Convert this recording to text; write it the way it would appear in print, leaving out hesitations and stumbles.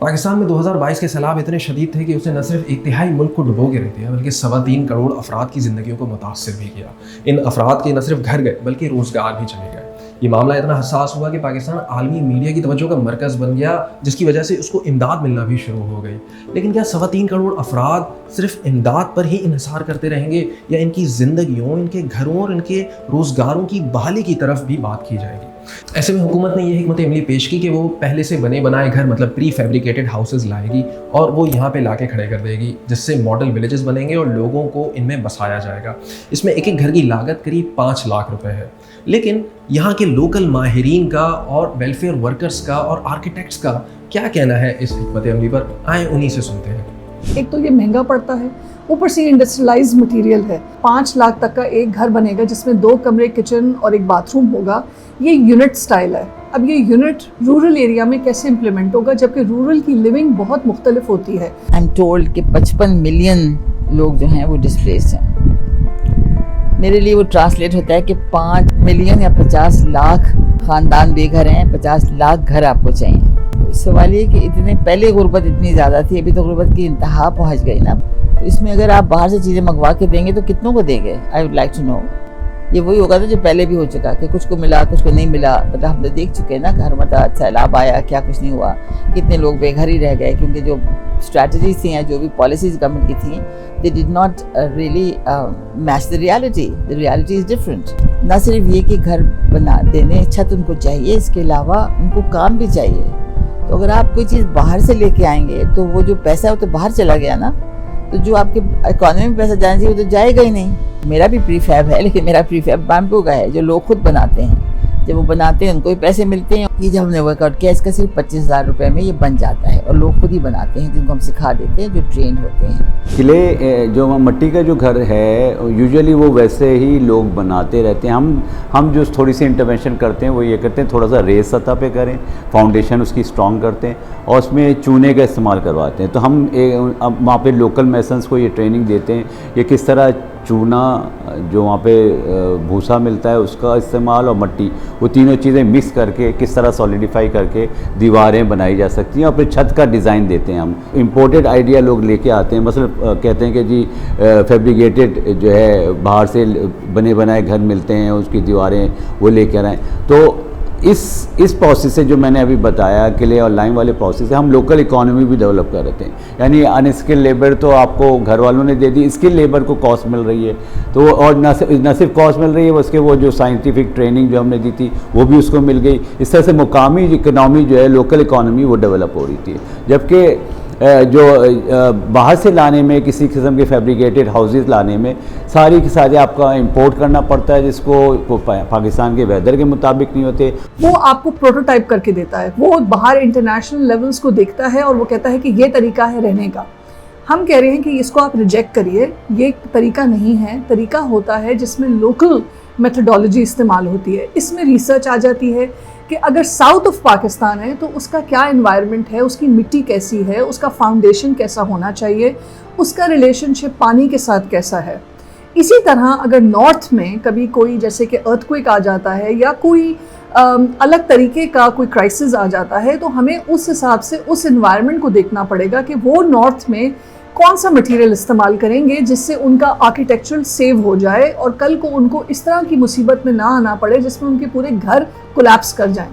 पाकिस्तान में 2022 के सैलाब इतने शदीद थे कि उसने न सिर्फ एक तिहाई मुल्क को डुबो के रख दिया बल्कि 3.25 करोड़ अफराद की ज़िंदगियों को मुतासर भी किया। इन अफराद के न सिर्फ घर गए बल्कि रोज़गार भी चले गए। ये मामला इतना हसास हुआ कि पाकिस्तान आलमी मीडिया की तवज्जो का मरकज़ बन गया, जिसकी वजह से उसको इमदाद मिलना भी शुरू हो गई। लेकिन क्या 3.25 करोड़ अफराद सिर्फ इमदाद पर ही इन्हिसार करते रहेंगे या इनकी ज़िंदगियों, इनके घरों और इनके रोज़गारों की बहाली की तरफ भी बात की जाएगी? ऐसे में हुकूमत ने ये हिकमत अमली पेश की कि वो पहले से बने बनाए घर मतलब प्री फैब्रिकेटेड हाउसेज लाएगी और वो यहाँ पे लाके खड़े कर देगी, जिससे मॉडल विलेजेस बनेंगे और लोगों को इनमें बसाया जाएगा। इसमें एक एक घर की लागत करीब 5 लाख रुपए है। लेकिन यहाँ के लोकल माहिरीन का और वेलफेयर वर्कर्स का और आर्किटेक्ट्स का क्या कहना है इस हिकमत अमली पर? आए उन्हीं से सुनते हैं। एक तो ये महंगा पड़ता है, ऊपर से इंडस्ट्रियलाइज मटेरियल है। 5 लाख तक का एक घर बनेगा जिसमें 2 कमरे, किचन और एक बाथरूम होगा। ये यूनिट स्टाइल है। अब ये यूनिट रूरल एरिया में कैसे इम्प्लीमेंट होगा, जबकि रूरल की लिविंग बहुत मुख्तलिफ होती है। आई एम टोल्ड कि 55 मिलियन लोग जो हैं वो डिस्प्लेस्ड हैं। मेरे लिए वो ट्रांसलेट होता है कि 5 मिलियन या 50 लाख ख़ानदान बेघर हैं, 50 लाख घर आपको चाहिए। सवाल ये कि इतने पहले गुर्बत इतनी ज़्यादा थी, अभी तो गुर्बत की इंतहा पहुँच गई ना। तो इसमें अगर आप बाहर से चीज़ें मंगवा के देंगे तो कितनों को देंगे? I would like to know. ये वही होगा ना जो पहले भी हो चुका कि कुछ को मिला कुछ को नहीं मिला। मतलब हम तो देख चुके हैं ना, घर मतलब सैलाब आया, क्या कुछ नहीं हुआ, कितने लोग बेघर ही रह गए, क्योंकि जो स्ट्रैटेजीज थी या जो भी पॉलिसीज गवर्नमेंट की थी, they did not really match the reality. The reality is different. ना सिर्फ ये कि घर बना देने, छत उनको चाहिए, इसके अलावा उनको काम भी चाहिए। तो अगर आप कोई चीज़ बाहर से लेके आएंगे तो वो जो पैसा है वो तो बाहर चला गया ना। तो जो आपके इकोनॉमी में पैसा जाना चाहिए वो तो जाएगा ही नहीं। मेरा भी प्रीफैब है, लेकिन मेरा प्रीफैब बैम्बू का है, जो लोग खुद बनाते हैं। जब वो बनाते हैं उनको भी पैसे मिलते हैं। ये जब हमने वर्कआउट किया, इसका सिर्फ 25,000 रुपये में ये बन जाता है और लोग खुद ही बनाते हैं, जिनको हम सिखा देते हैं, जो ट्रेंड होते हैं। किले जो मट्टी का जो घर है यूजुअली वो वैसे ही लोग बनाते रहते हैं। हम जो थोड़ी सी इंटरवेंशन करते हैं वो ये करते हैं, थोड़ा सा रेत सतह पे करें, फाउंडेशन उसकी स्ट्रॉन्ग करते हैं और उसमें चूने का इस्तेमाल करवाते हैं। तो हम वहाँ पे लोकल मेसन्स को ये ट्रेनिंग देते हैं, ये किस तरह चूना जो वहाँ पे भूसा मिलता है उसका इस्तेमाल और मट्टी, वो तीनों चीज़ें मिक्स करके किस तरह सॉलिडिफाई करके दीवारें बनाई जा सकती हैं और फिर छत का डिज़ाइन देते हैं। हम इम्पोर्टेड आइडिया लोग लेके आते हैं, मतलब कहते हैं कि जी फैब्रिकेटेड जो है बाहर से बने बनाए घर मिलते हैं, उसकी दीवारें वो लेकर आएँ। तो इस प्रोसेस से जो मैंने अभी बताया, किले और लाइम वाले प्रोसेस से हम लोकल इकोनॉमी भी डेवलप कर रहे हैं। यानी अनस्किल्ड लेबर तो आपको घर वालों ने दे दी, स्किल लेबर को कॉस्ट मिल रही है। तो और न सिर्फ कॉस्ट मिल रही है, उसके वो जो साइंटिफिक ट्रेनिंग जो हमने दी थी वो भी उसको मिल गई। इस तरह से मुकामी इकोनॉमी जो है, लोकल इकोनॉमी वो डेवलप हो रही थी। जबकि जो बाहर से लाने में, किसी किस्म के फैब्रिकेटेड हाउसेस लाने में सारी की सारी आपका इंपोर्ट करना पड़ता है, जिसको पाकिस्तान के वेदर के मुताबिक नहीं होते। वो आपको प्रोटोटाइप करके देता है, वो बाहर इंटरनेशनल लेवल्स को देखता है और वो कहता है कि ये तरीका है रहने का। हम कह रहे हैं कि इसको आप रिजेक्ट करिए, ये तरीका नहीं है। तरीका होता है जिसमें लोकल मेथडोलॉजी इस्तेमाल होती है। इसमें रिसर्च आ जाती है कि अगर साउथ ऑफ पाकिस्तान है तो उसका क्या एनवायरनमेंट है, उसकी मिट्टी कैसी है, उसका फाउंडेशन कैसा होना चाहिए, उसका रिलेशनशिप पानी के साथ कैसा है। इसी तरह अगर नॉर्थ में कभी कोई जैसे कि अर्थक्वेक आ जाता है या कोई अलग तरीके का कोई क्राइसिस आ जाता है, तो हमें उस हिसाब से उस एनवायरनमेंट को देखना पड़ेगा कि वो नॉर्थ में कौन सा मटेरियल इस्तेमाल करेंगे जिससे उनका आर्किटेक्चरल सेव हो जाए और कल को उनको इस तरह की मुसीबत में ना आना पड़े जिसमें उनके पूरे घर कोलैप्स कर जाएं।